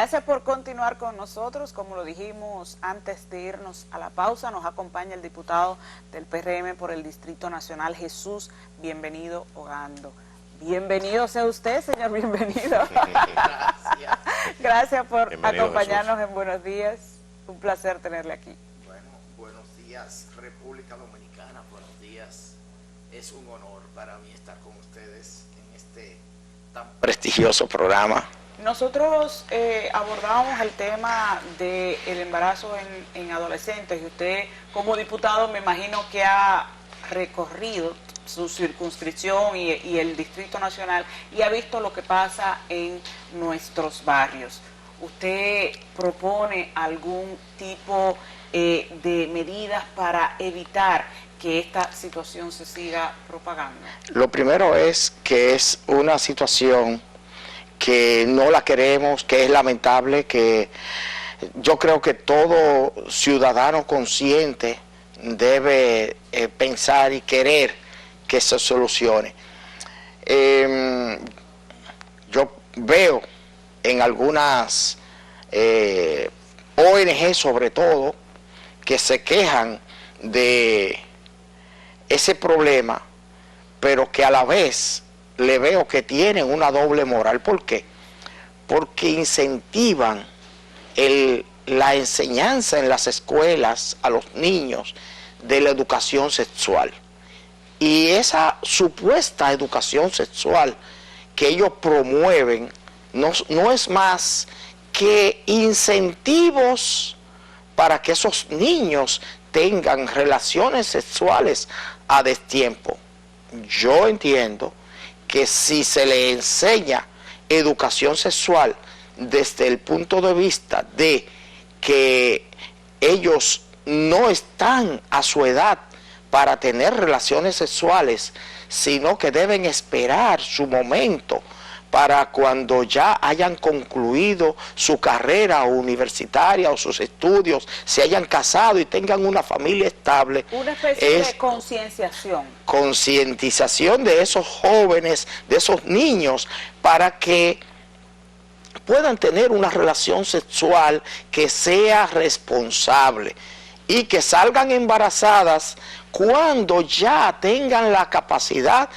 Gracias por continuar con nosotros. Como lo dijimos antes de irnos a la pausa, nos acompaña el diputado del PRM por el Distrito Nacional, Jesús Bienvenido Ogando. Bienvenido sea usted, señor Bienvenido. Gracias. Gracias por Bienvenido, acompañarnos Jesús. en Buenos Días. Un placer tenerle aquí. Bueno, buenos días, República Dominicana, buenos días. Es un honor para mí estar con ustedes en este tan prestigioso programa. Nosotros abordábamos el tema del embarazo en adolescentes y usted como diputado me imagino que ha recorrido su circunscripción y el Distrito Nacional y ha visto lo que pasa en nuestros barrios. ¿Usted propone algún tipo de medidas para evitar que esta situación se siga propagando? Lo primero es que es una situación que no la queremos, que es lamentable, que yo creo que todo ciudadano consciente debe pensar y querer que se solucione. Yo veo en algunas ONG sobre todo que se quejan de ese problema, pero que a la vez le veo que tienen una doble moral. ¿Por qué? Porque incentivan la enseñanza en las escuelas a los niños de la educación sexual. Y esa supuesta educación sexual que ellos promueven no es más que incentivos para que esos niños tengan relaciones sexuales a destiempo. Yo entiendo que si se le enseña educación sexual desde el punto de vista de que ellos no están a su edad para tener relaciones sexuales, sino que deben esperar su momento para cuando ya hayan concluido su carrera universitaria o sus estudios, se hayan casado y tengan una familia estable. Una especie de concienciación. Concientización de esos jóvenes, de esos niños, para que puedan tener una relación sexual que sea responsable y que salgan embarazadas cuando ya tengan la capacidad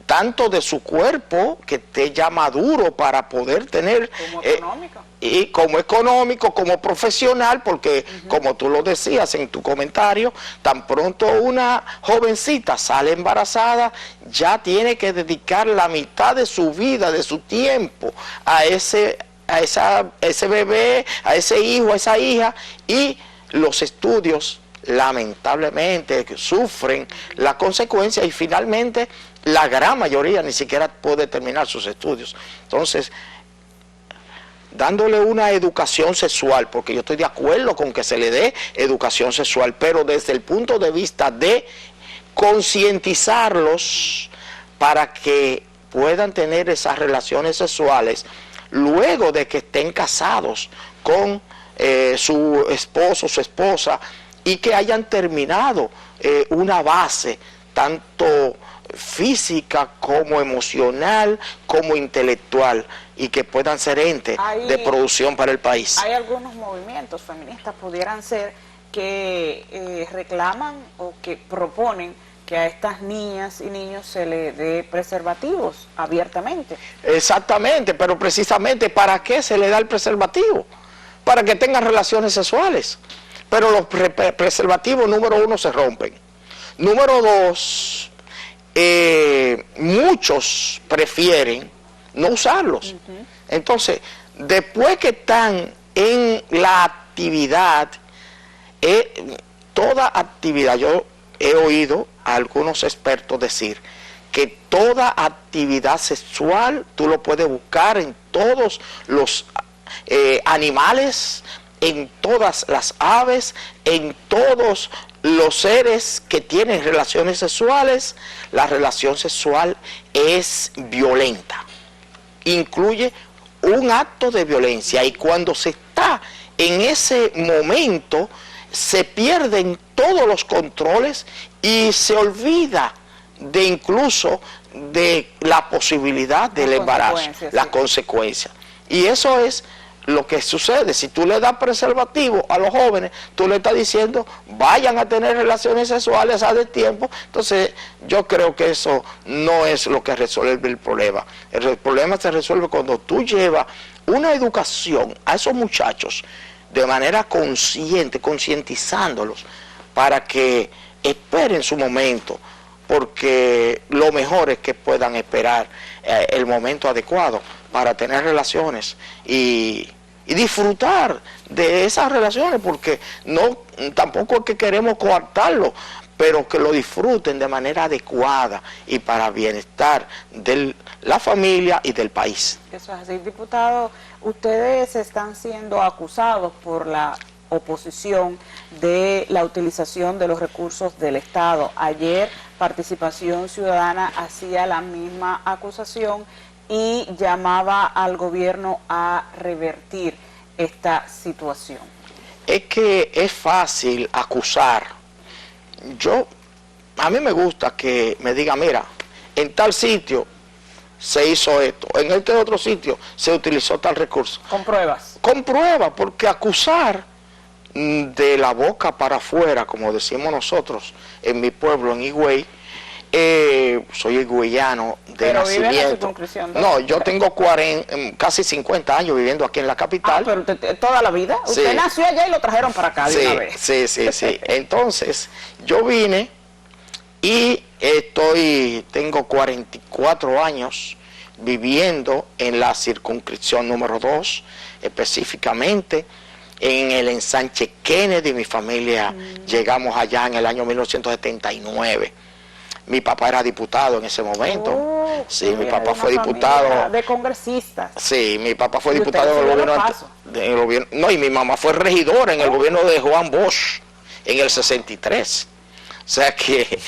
tanto de su cuerpo, que esté ya maduro para poder tener... Como económico. Y como económico, como profesional, porque como tú lo decías en tu comentario, tan pronto una jovencita sale embarazada, ya tiene que dedicar la mitad de su vida, de su tiempo, a ese bebé, a ese hijo, a esa hija, y los estudios lamentablemente sufren la consecuencia y finalmente la gran mayoría ni siquiera puede terminar sus estudios. Entonces, dándole una educación sexual, porque yo estoy de acuerdo con que se le dé educación sexual, pero desde el punto de vista de concientizarlos para que puedan tener esas relaciones sexuales luego de que estén casados con su esposo, su esposa, y que hayan terminado una base tanto física como emocional, como intelectual, y que puedan ser entes de producción para el país. Hay algunos movimientos feministas, pudieran ser, que reclaman o que proponen que a estas niñas y niños se le dé preservativos abiertamente. Exactamente, pero precisamente ¿para qué se le da el preservativo? Para que tengan relaciones sexuales. Pero los preservativos, número uno, se rompen. Número dos, muchos prefieren no usarlos. Entonces, después que están en la actividad, toda actividad, yo he oído a algunos expertos decir que toda actividad sexual tú lo puedes buscar en todos los animales, en todas las aves, en todos los seres que tienen relaciones sexuales. La relación sexual es violenta, incluye un acto de violencia, y cuando se está en ese momento se pierden todos los controles y se olvida de incluso de la posibilidad del embarazo, las consecuencias. Y eso es lo que sucede, si tú le das preservativo a los jóvenes, tú le estás diciendo, vayan a tener relaciones sexuales a destiempo. Entonces, yo creo que eso no es lo que resuelve el problema. El problema se resuelve cuando tú llevas una educación a esos muchachos de manera consciente, concientizándolos, para que esperen su momento, porque lo mejor es que puedan esperar el momento adecuado para tener relaciones y disfrutar de esas relaciones, porque no tampoco es que queremos coartarlo, pero que lo disfruten de manera adecuada y para bienestar de la familia y del país. Eso es así, diputado. Ustedes están siendo acusados por la oposición de la utilización de los recursos del Estado. Ayer Participación Ciudadana hacía la misma acusación y llamaba al gobierno a revertir esta situación. Es que es fácil acusar. A mí me gusta que me diga, mira, en tal sitio se hizo esto, en este otro sitio se utilizó tal recurso. Con pruebas. Con pruebas, porque acusar de la boca para afuera, como decimos nosotros en mi pueblo, en Higüey, soy higüeyano de pero nacimiento. vive en la circunscripción, ¿no? No, yo tengo casi 50 años viviendo aquí en la capital. Pero toda la vida. Sí. Usted nació allá y lo trajeron para acá de una vez. Sí. Entonces, yo vine y tengo 44 años viviendo en la circunscripción número 2, específicamente en el ensanche Kennedy. Mi familia llegamos allá en el año 1979. Mi papá era diputado en ese momento. Sí, mi papá fue diputado. De congresistas. Sí, mi papá fue diputado en el gobierno. No, y mi mamá fue regidora en el gobierno de Juan Bosch en el 63. O sea que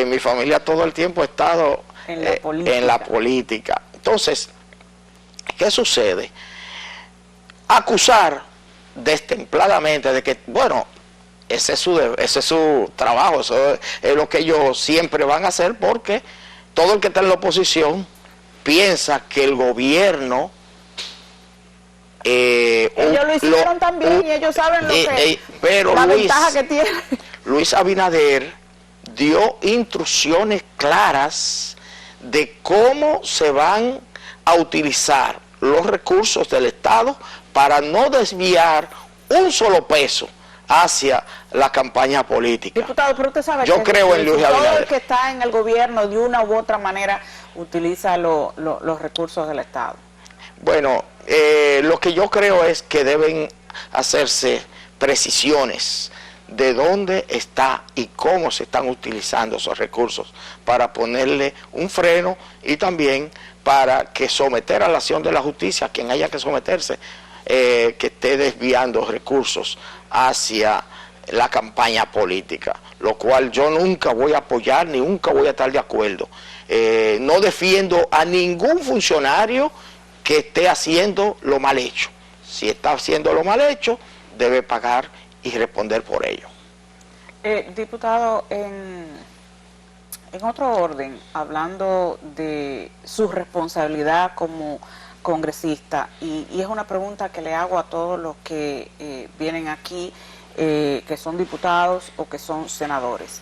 mi familia todo el tiempo ha estado en la política. Entonces, ¿qué sucede? Acusar destempladamente de que, bueno, ese es su trabajo, eso es lo que ellos siempre van a hacer, porque todo el que está en la oposición piensa que el gobierno... ellos lo hicieron también y ellos saben la ventaja que tiene. Luis Abinader dio instrucciones claras de cómo se van a utilizar los recursos del Estado para no desviar un solo peso hacia la campaña política. Diputado, pero usted sabe yo creo en Luis Abinader. Todo el que está en el gobierno de una u otra manera utiliza los recursos del Estado. Bueno, lo que yo creo es que deben hacerse precisiones de dónde está y cómo se están utilizando esos recursos para ponerle un freno y también para que someter a la acción de la justicia a quien haya que someterse, que esté desviando recursos hacia la campaña política, lo cual yo nunca voy a apoyar ni nunca voy a estar de acuerdo. No defiendo a ningún funcionario que esté haciendo lo mal hecho. Si está haciendo lo mal hecho, debe pagar y responder por ello. Diputado, en otro orden, hablando de su responsabilidad como congresista, y es una pregunta que le hago a todos los que vienen aquí, que son diputados o que son senadores.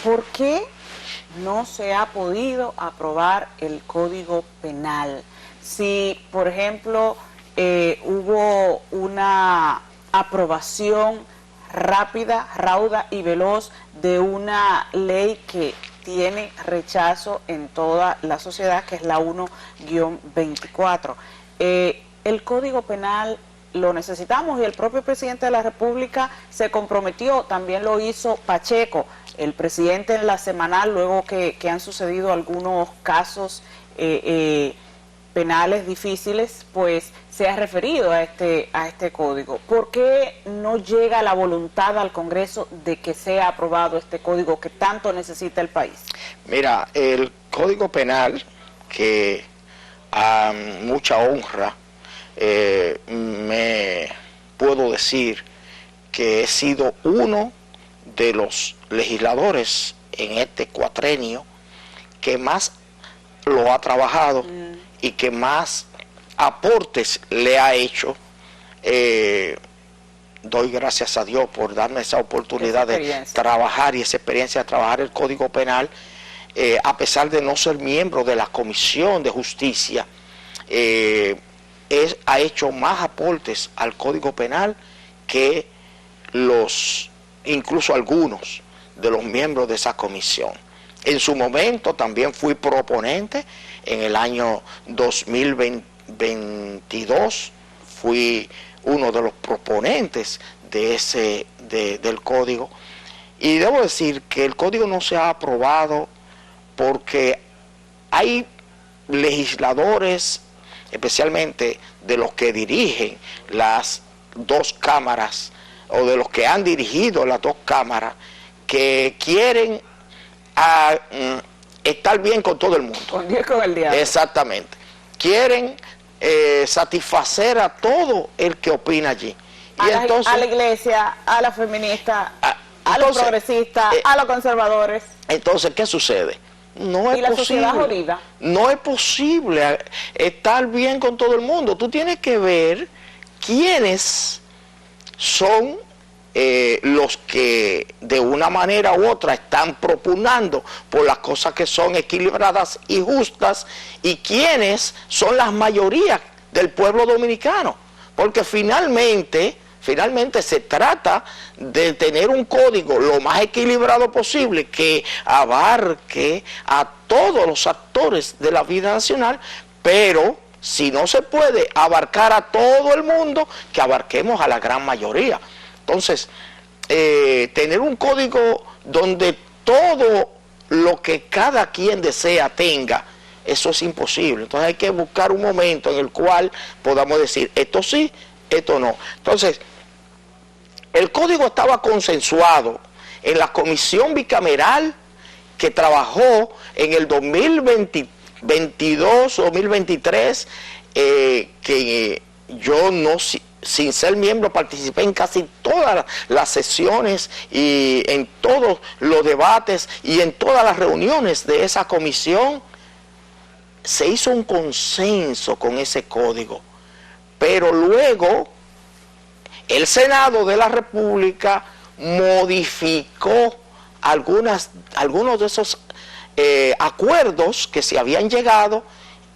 ¿Por qué no se ha podido aprobar el Código Penal? Si, por ejemplo, hubo una aprobación rápida, rauda y veloz de una ley que tiene rechazo en toda la sociedad, que es la 1-24. El Código Penal lo necesitamos y el propio presidente de la República se comprometió, también lo hizo Pacheco, el presidente en la semanal, luego que han sucedido algunos casos penales difíciles, pues se ha referido a este código. ¿Por qué no llega la voluntad al Congreso de que sea aprobado este código que tanto necesita el país? Mira, el Código Penal, que a mucha honra me puedo decir que he sido uno de los legisladores en este cuatrenio que más lo ha trabajado y que más aportes le ha hecho doy gracias a Dios por darme esa oportunidad de trabajar y esa experiencia de trabajar el Código Penal, a pesar de no ser miembro de la Comisión de Justicia. Ha hecho más aportes al Código Penal que incluso algunos de los miembros de esa comisión. En su momento también fui proponente. En el año 2022 fui uno de los proponentes del código, y debo decir que el código no se ha aprobado porque hay legisladores, especialmente de los que dirigen las dos cámaras o de los que han dirigido las dos cámaras, que quieren estar bien con todo el mundo. Con Dios, con el diablo. Exactamente. Quieren satisfacer a todo el que opina allí. A la iglesia, a la feminista, a los progresistas, a los conservadores. Entonces, ¿qué sucede? No es posible. No es posible estar bien con todo el mundo. Tú tienes que ver quiénes son los que de una manera u otra están propugnando por las cosas que son equilibradas y justas, y quiénes son las mayorías del pueblo dominicano, porque finalmente se trata de tener un código lo más equilibrado posible, que abarque a todos los actores de la vida nacional, pero si no se puede abarcar a todo el mundo, que abarquemos a la gran mayoría. Entonces, tener un código donde todo lo que cada quien desea tenga, eso es imposible. Entonces hay que buscar un momento en el cual podamos decir, esto sí, esto no. Entonces, el código estaba consensuado en la comisión bicameral que trabajó en el 2022, 2023, que yo no... sin ser miembro, participé en casi todas las sesiones y en todos los debates y en todas las reuniones de esa comisión. Se hizo un consenso con ese código, pero luego el Senado de la República modificó algunos de esos acuerdos que se habían llegado,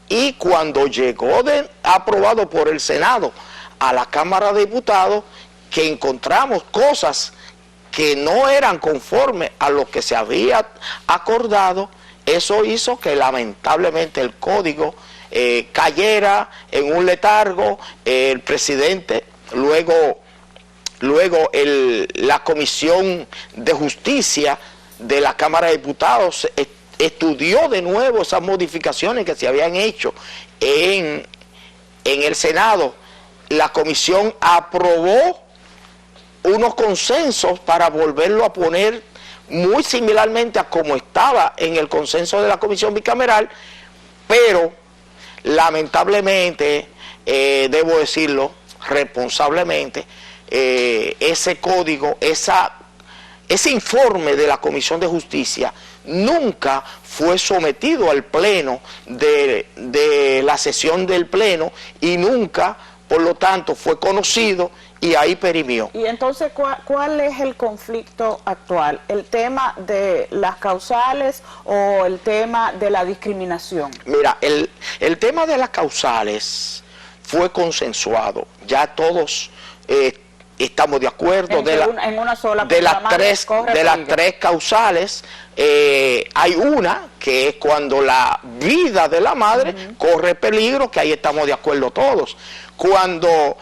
y cuando llegó aprobado por el Senado a la Cámara de Diputados, que encontramos cosas que no eran conformes a lo que se había acordado, eso hizo que lamentablemente el código cayera en un letargo. El presidente, luego la Comisión de Justicia de la Cámara de Diputados estudió de nuevo esas modificaciones que se habían hecho en el Senado. La comisión aprobó unos consensos para volverlo a poner muy similarmente a como estaba en el consenso de la comisión bicameral, pero lamentablemente, debo decirlo responsablemente, ese código, ese informe de la Comisión de Justicia nunca fue sometido al pleno de la sesión del pleno, y nunca, por lo tanto, fue conocido, y ahí perimió. Y entonces, ¿cuál es el conflicto actual? ¿El tema de las causales o el tema de la discriminación? Mira, el tema de las causales fue consensuado. Ya todos estamos de acuerdo en una sola, de las tres causales. Hay una que es cuando la vida de la madre corre peligro, que ahí estamos de acuerdo todos. Cuando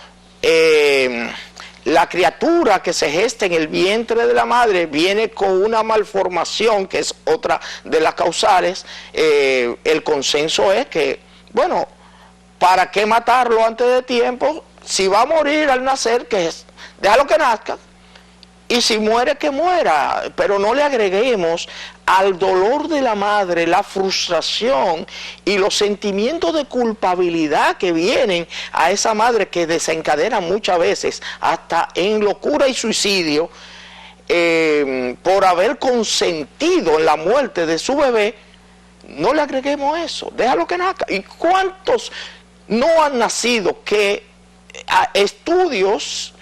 la criatura que se gesta en el vientre de la madre viene con una malformación, que es otra de las causales, el consenso es que, bueno, ¿para qué matarlo antes de tiempo? Si va a morir al nacer, déjalo que nazca, y si muere, que muera, pero no le agreguemos al dolor de la madre la frustración y los sentimientos de culpabilidad que vienen a esa madre, que desencadenan muchas veces hasta en locura y suicidio, por haber consentido en la muerte de su bebé. No le agreguemos eso, déjalo que nazca. ¿Y cuántos no han nacido que estudios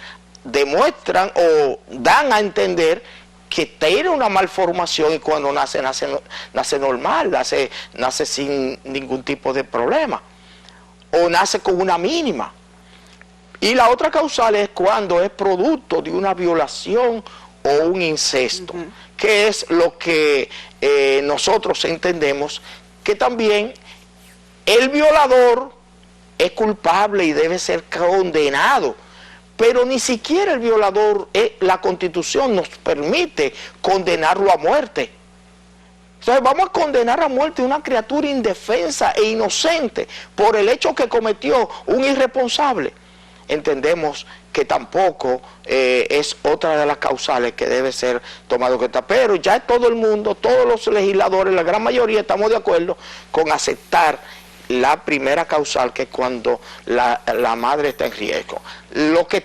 demuestran o dan a entender que tiene una malformación y cuando nace normal, nace sin ningún tipo de problema, o nace con una mínima. Y la otra causal es cuando es producto de una violación o un incesto, que es lo que nosotros entendemos que también el violador es culpable y debe ser condenado. Pero ni siquiera el violador, la Constitución nos permite condenarlo a muerte. Entonces vamos a condenar a muerte a una criatura indefensa e inocente por el hecho que cometió un irresponsable. Entendemos que tampoco es otra de las causales que debe ser tomado en cuenta. Pero ya todo el mundo, todos los legisladores, la gran mayoría estamos de acuerdo con aceptar la primera causal, que es cuando la madre está en riesgo. Lo que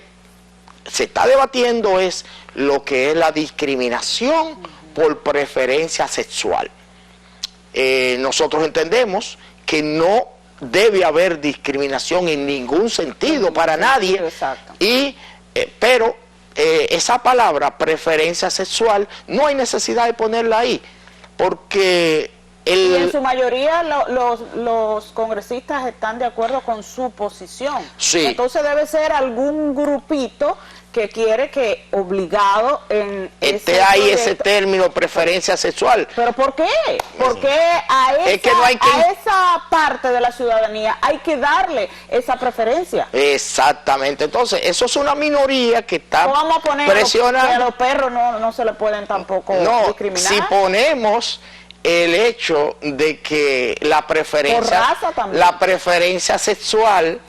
se está debatiendo es lo que es la discriminación por preferencia sexual. Nosotros entendemos que no debe haber discriminación en ningún sentido para nadie. Exacto. Pero esa palabra preferencia sexual no hay necesidad de ponerla ahí, porque y en su mayoría los congresistas están de acuerdo con su posición. Sí. Entonces debe ser algún grupito que quiere que obligado en esté ahí ese término preferencia sexual. ¿Pero por qué? Porque a esa parte de la ciudadanía hay que darle esa preferencia. Exactamente. Entonces, eso es una minoría que está vamos a poner presionando. Que a los perros no se le pueden tampoco discriminar. Si ponemos el hecho de que la preferencia sexual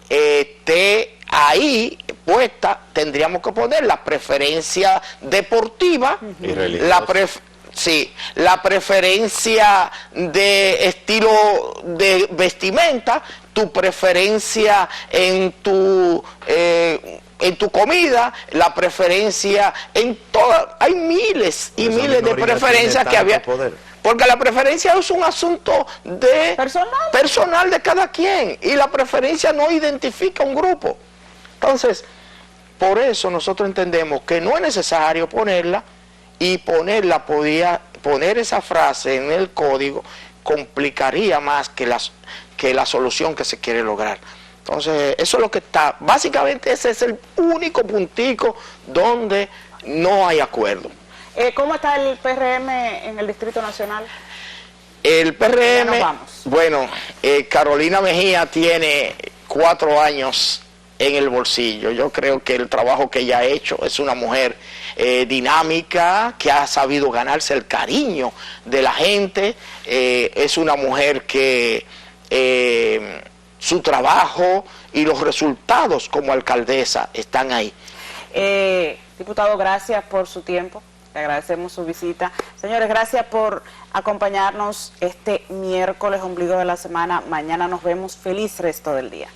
esté ahí puesta, tendríamos que poner la preferencia deportiva, la preferencia de estilo de vestimenta, tu preferencia en tu comida, la preferencia en todas, hay miles y miles de preferencias que había. Porque la preferencia es un asunto personal de cada quien, y la preferencia no identifica un grupo. Entonces, por eso nosotros entendemos que no es necesario ponerla, y poner esa frase en el código complicaría más que la solución que se quiere lograr. Entonces, eso es lo que está. Básicamente ese es el único puntico donde no hay acuerdo. ¿Cómo está el PRM en el Distrito Nacional? El PRM, bueno, Carolina Mejía tiene 4 años en el bolsillo. Yo creo que el trabajo que ella ha hecho, es una mujer dinámica, que ha sabido ganarse el cariño de la gente, es una mujer que su trabajo y los resultados como alcaldesa están ahí. Diputado, gracias por su tiempo. Le agradecemos su visita. Señores, gracias por acompañarnos este miércoles, ombligo de la semana. Mañana nos vemos. Feliz resto del día.